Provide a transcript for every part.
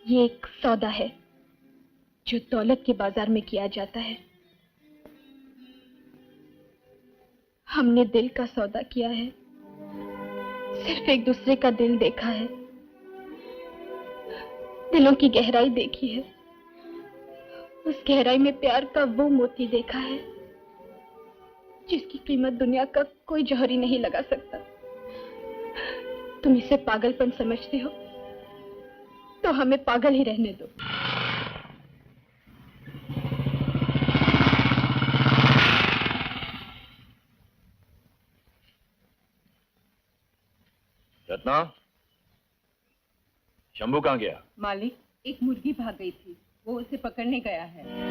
ये एक सौदा है जो दौलत के बाजार में किया जाता है। हमने दिल का सौदा किया है, सिर्फ एक दूसरे का दिल देखा है, दिलों की गहराई देखी है, उस गहराई में प्यार का वो मोती देखा है जिसकी कीमत दुनिया का कोई जौहर ही नहीं लगा सकता। तुम इसे पागलपन समझते हो तो हमें पागल ही रहने दो। रत्ना, शंभू कहाँ गया? मालिक, एक मुर्गी भाग गई थी, वो उसे पकड़ने गया है।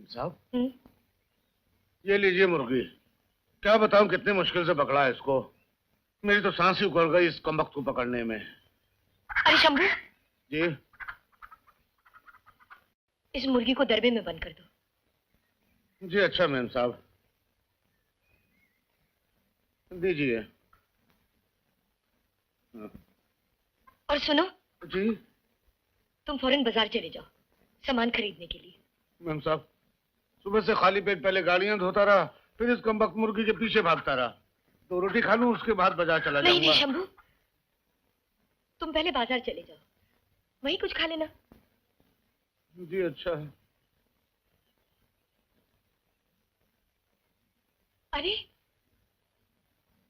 साहब, ये लीजिए मुर्गी। क्या बताऊं कितनी मुश्किल से पकड़ा है इसको। मेरी तो सांस ही उखड़ गई इस कमबख्त को पकड़ने में। अरे शंभू जी, इस मुर्गी को दरबे में बंद कर दो। जी अच्छा मैम साहब, दीजिए। और सुनो जी, तुम फौरन बाजार चले जाओ सामान खरीदने के लिए। मैम साहब, सुबह से खाली पेट पहले गाड़ियां धोता रहा, फिर इस कमबख्त मुर्गी के पीछे भागता रहा। तो रोटी खा लूं, उसके बाद बाजार चला जाऊंगा। नहीं शंभू, तुम पहले बाजार चले जाओ, वहीं कुछ खा लेना। जी अच्छा है। अरे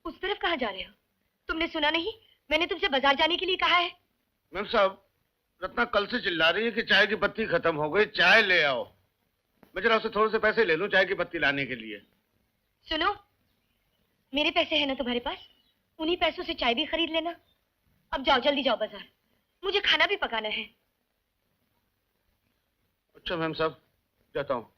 उस तरफ कहाँ जा रहे हो? तुमने सुना नहीं, मैंने तुमसे बाजार जाने के लिए कहा है। मैम साहब, रत्ना कल से चिल्ला रही है कि चाय की पत्ती खत्म हो गई, चाय ले आओ। मैं जरा उससे थोड़े से पैसे ले लूं चाय की पत्ती लाने के लिए। सुनो, मेरे पैसे हैं ना तुम्हारे पास, उन्हीं पैसों से चाय भी खरीद लेना। अब जाओ, जल्दी जाओ बाजार, मुझे खाना भी पकाना है। अच्छा मैम साहब, जाता हूँ।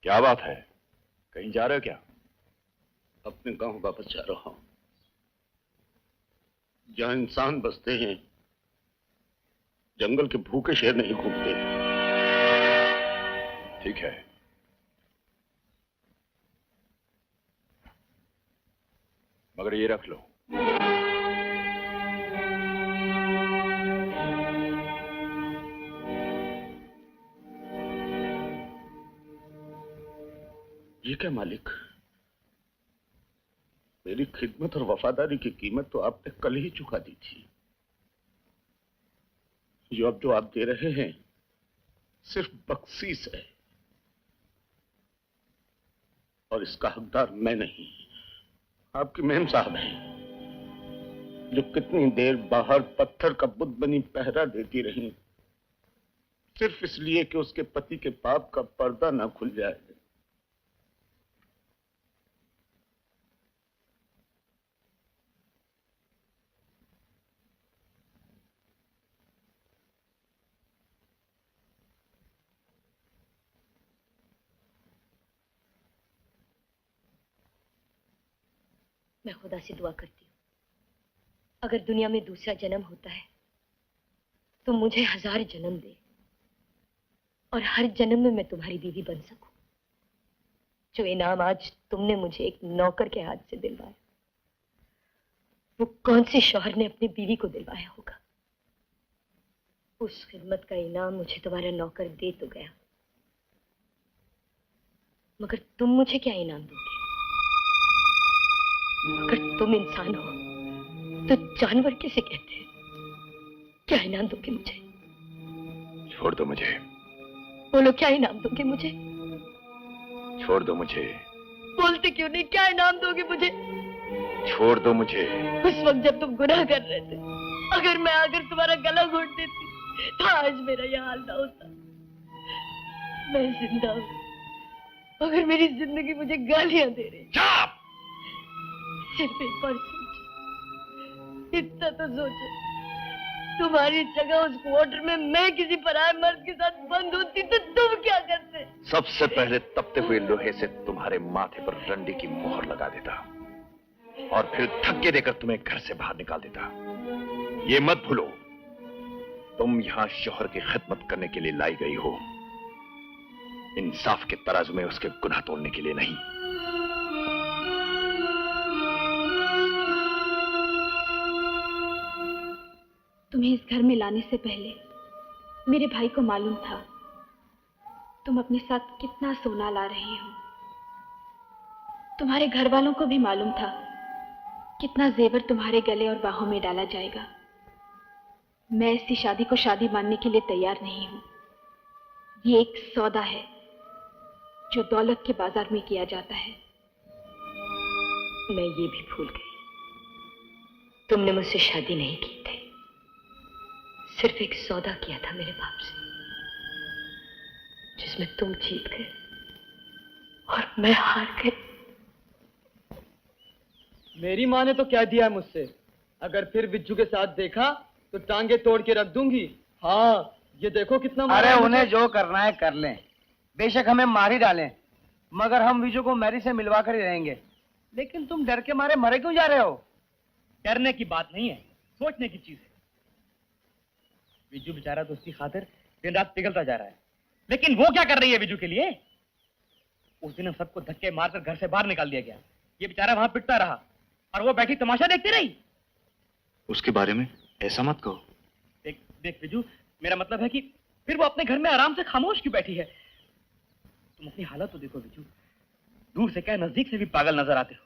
क्या बात है, कहीं जा रहे हो क्या? अपने गांव वापस जा रहा हूं, जहां इंसान बसते हैं। जंगल के भूखे शेर नहीं घूमते। ठीक है, मगर ये रख लो, ठीक है मालिक, मेरी खिदमत और वफादारी की कीमत तो आपने कल ही चुका दी थी। जो आप दे रहे हैं सिर्फ बख्शीश है, और इसका हकदार मैं नहीं, आपकी मेम साहब है, जो कितनी देर बाहर पत्थर का बुत बनी पहरा देती रही, सिर्फ इसलिए कि उसके पति के पाप का पर्दा ना खुल जाए। मैं खुदा से दुआ करती हूँ, अगर दुनिया में दूसरा जन्म होता है तो मुझे 1000 जन्म दे, और हर जन्म में मैं तुम्हारी बीवी बन सकूं। जो इनाम आज तुमने मुझे एक नौकर के हाथ से दिलवाया, वो कौन से शौहर ने अपनी बीवी को दिलवाया होगा? उस खिदमत का इनाम मुझे तुम्हारा नौकर दे तो गया, मगर तुम मुझे क्या इनाम दोगे? अगर तुम इंसान हो तो जानवर किसे कहते हैं? क्या इनाम दोगे मुझे? छोड़ दो मुझे। बोलो, क्या इनाम दोगे मुझे? छोड़ दो मुझे। बोलते क्यों नहीं? क्या इनाम दोगे मुझे? छोड़ दो मुझे। उस वक्त जब तुम गुनाह कर रहे थे, अगर मैं आकर तुम्हारा गला घोट देती तो आज मेरा यह हाल ना होता। मैं जिंदा हूं मगर मेरी जिंदगी मुझे गालियां दे रही। चुप! सिर्फ एक बार सोच, इतना तो सोचो, तुम्हारी जगह उस क्वार्टर में मैं किसी पराये मर्द के साथ बंद होती तो तुम क्या करते? सबसे पहले तपते हुए लोहे से तुम्हारे माथे पर रंडी की मोहर लगा देता, और फिर धक्के देकर तुम्हें घर से बाहर निकाल देता। ये मत भूलो, तुम यहां शौहर की खिदमत करने के लिए लाई गई हो, इंसाफ के तराजू में उसके गुनाह तोड़ने के लिए नहीं। तुम्हें इस घर में लाने से पहले मेरे भाई को मालूम था तुम अपने साथ कितना सोना ला रही हो। तुम्हारे घर वालों को भी मालूम था कितना जेवर तुम्हारे गले और बाहों में डाला जाएगा। मैं ऐसी शादी को शादी मानने के लिए तैयार नहीं हूं। ये एक सौदा है जो दौलत के बाजार में किया जाता है। मैं ये भी भूल गई, तुमने मुझसे शादी नहीं की थी, सिर्फ एक सौदा किया था मेरे बाप से, जिसमें तुम जीत गए और मैं हार गई। मेरी माँ ने तो क्या दिया है मुझसे, अगर फिर बिज्जू के साथ देखा तो टांगे तोड़ के रख दूंगी। हाँ, ये देखो कितना मारा अरे है उन्हें मुझे। जो करना है कर लें, बेशक हमें मार ही डालें, मगर हम विजू को मैरी से मिलवा कर ही रहेंगे। लेकिन तुम डर के मारे मरे क्यों जा रहे हो? डरने की बात नहीं है, सोचने की चीज है। बिज्जू बेचारा तो उसकी खातिर दिन रात पिघलता जा रहा है, लेकिन वो क्या कर रही है बिज्जू के लिए? उस दिन हम सबको धक्के मारकर घर से बाहर निकाल दिया गया, ये बेचारा वहां पिटता रहा और वो बैठी तमाशा देखती रही। उसके बारे में ऐसा मत कहो। देख देख बिज्जू, मेरा मतलब है कि फिर वो अपने घर में आराम से खामोश क्यों बैठी है? तुम अपनी हालत तो देखो बिज्जू, दूर से क्या नजदीक से भी पागल नजर आते हो।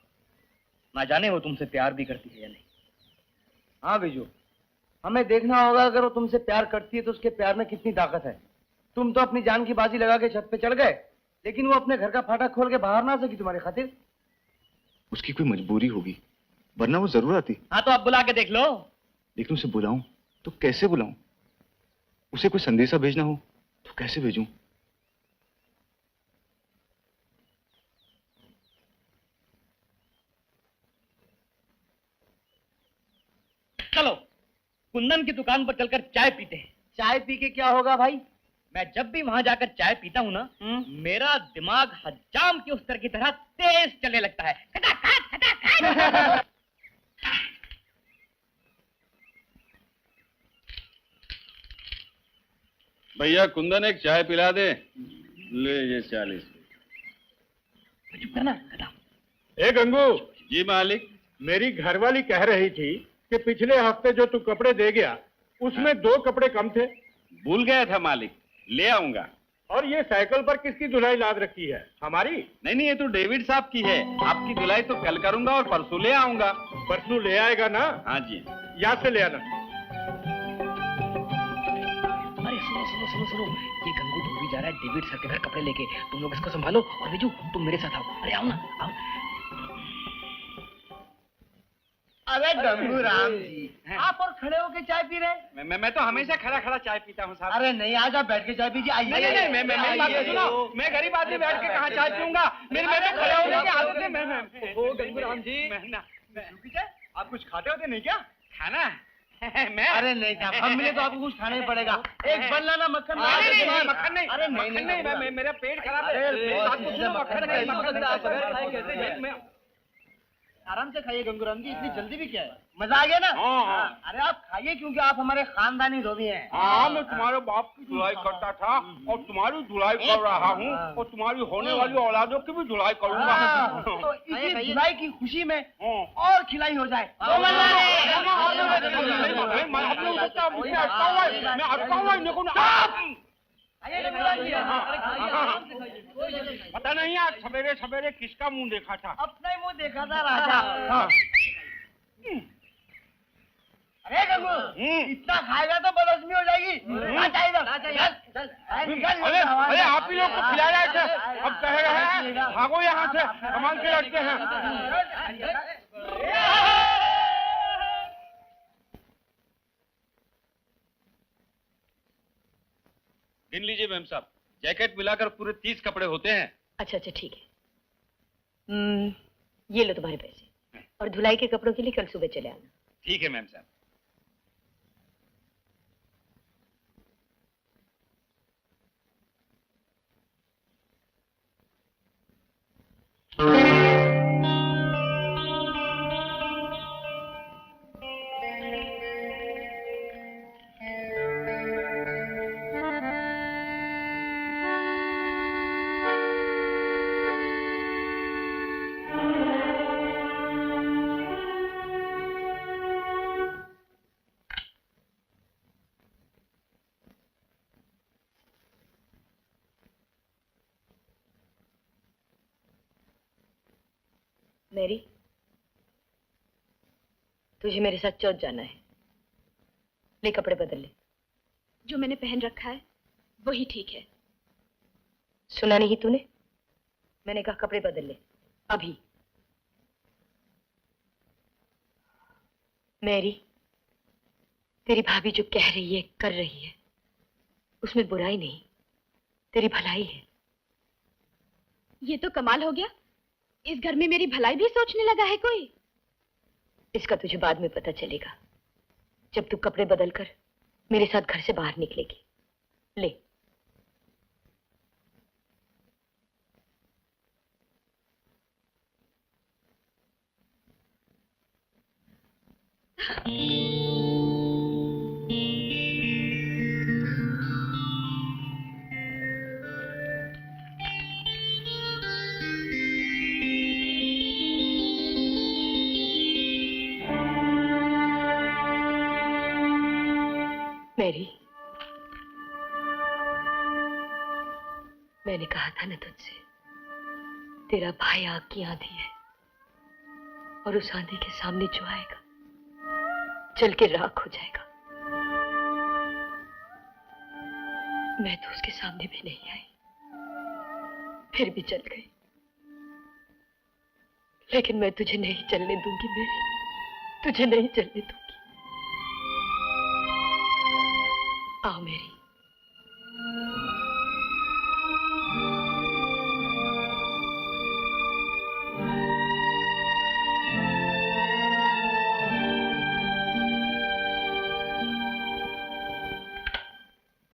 ना जाने वो तुमसे प्यार भी करती है या नहीं। हाँ विजू, हमें देखना होगा अगर वो तुमसे प्यार करती है तो उसके प्यार में कितनी ताकत है। तुम तो अपनी जान की बाजी लगा के छत पे चढ़ गए, लेकिन वो अपने घर का फाटक खोल के बाहर ना सकी तुम्हारी खातिर। उसकी कोई मजबूरी होगी, वरना वो जरूर आती। हाँ तो अब बुला के देख लो। लेकिन उसे बुलाऊं तो कैसे बुलाऊं? उसे कोई संदेशा भेजना हो तो कैसे भेजूं? चलो कुंदन की दुकान पर चलकर चाय पीते हैं। चाय पी के क्या होगा भाई? मैं जब भी वहां जाकर चाय पीता हूँ ना, मेरा दिमाग हज्जाम की उस तरह की तरह तेज चलने लगता है। खटाखट, खटाखट। भैया कुंदन एक चाय पिला दे। ले ये 40। चुप करना, खत्म। ए गंगू जी मालिक, मेरी घरवाली कह रही थी कि पिछले हफ्ते जो तू कपड़े दे गया उसमें 2 कपड़े कम थे। भूल गया था मालिक, ले आऊंगा। और ये साइकिल पर किसकी धुलाई लाद रखी है? हमारी? नहीं नहीं, ये तो डेविड साहब की है। आपकी धुलाई तो कल करूंगा और परसों ले आऊंगा। परसों ले आएगा ना? हाँ जी। यहाँ से ले आना। अरे सुनो सुनो सुनो सुनो, ये गंगू तो भी जा रहा है डेविड सर के घर कपड़े लेके। तुम लोग इसको संभालो और बिजू तुम मेरे साथ आओ। अरे आओ ना, आओ। अरे गंगू राम जी, आप और खड़े होके चाय पी रहे हैं? मैं तो हमेशा खड़ा खड़ा चाय पीता हूँ साहब। अरे नहीं, आज आप बैठ के चाय पीजिए। आइए। नहीं, मैं बात सुनो, मैं गरीब आदमी बैठ के कहाँ चाय पीऊंगा? मेरे में तो खड़े होने की आदत है। मैं ओ गंगू राम जी, आप कुछ खाते होते नहीं क्या? खाना? मैं? अरे नहीं साहब, हम मिले तो आपको कुछ खाना ही पड़ेगा। एक बन लाना मक्खन। मक्खन नहीं। अरे नहीं, मेरा पेट खराब है। मक्खन नहीं। आराम से खाइए गंगू राम जी, इतनी जल्दी भी क्या है? मजा आ गया ना? हाँ। अरे आप खाइए, क्योंकि आप हमारे खानदानी धोबी हैं। हाँ, मैं तुम्हारे बाप की धुलाई करता था और तुम्हारी धुलाई कर रहा हूँ और तुम्हारी होने वाली औलादों की भी धुलाई करूँगा। तो इसी धुलाई की खुशी में और खिलाई हो जाए। पता नहीं आज सवेरे सवेरे किसका मुंह देखा था? अपना ही मुंह देखा था राजा। अरे गंगू, इतना खाएगा तो बदहजमी हो जाएगी। अरे आप ही लोग को खिला रहे थे, अब कह रहे हैं भागो यहाँ से, कमाल के लड़के हैं। गिन लीजिए मैम साहब, जैकेट मिलाकर पूरे 30 कपड़े होते हैं। अच्छा अच्छा ठीक है। ये लो तुम्हारे पैसे, और धुलाई के कपड़ों के लिए कल सुबह चले आना। ठीक है मैम साहब। मैरी, तुझे मेरे साथ चौथ जाना है। ले कपड़े बदल ले। जो मैंने पहन रखा है वही ठीक है। सुना नहीं तूने? मैंने कहा कपड़े बदल ले अभी। मैरी, तेरी भाभी जो कह रही है, कर रही है, उसमें बुराई नहीं, तेरी भलाई है। ये तो कमाल हो गया, इस घर में मेरी भलाई भी सोचने लगा है कोई। इसका तुझे बाद में पता चलेगा, जब तू कपड़े बदल कर मेरे साथ घर से बाहर निकलेगी। ले। मैरी, मैंने कहा था ना तुझसे, तेरा भाई आग की आंधी है, और उस आंधी के सामने जो आएगा जल के राख हो जाएगा। मैं तो उसके सामने भी नहीं आई, फिर भी चल गई। लेकिन मैं तुझे नहीं चलने दूंगी मेरी, तुझे नहीं चलने दूंगी। आओ मेरी।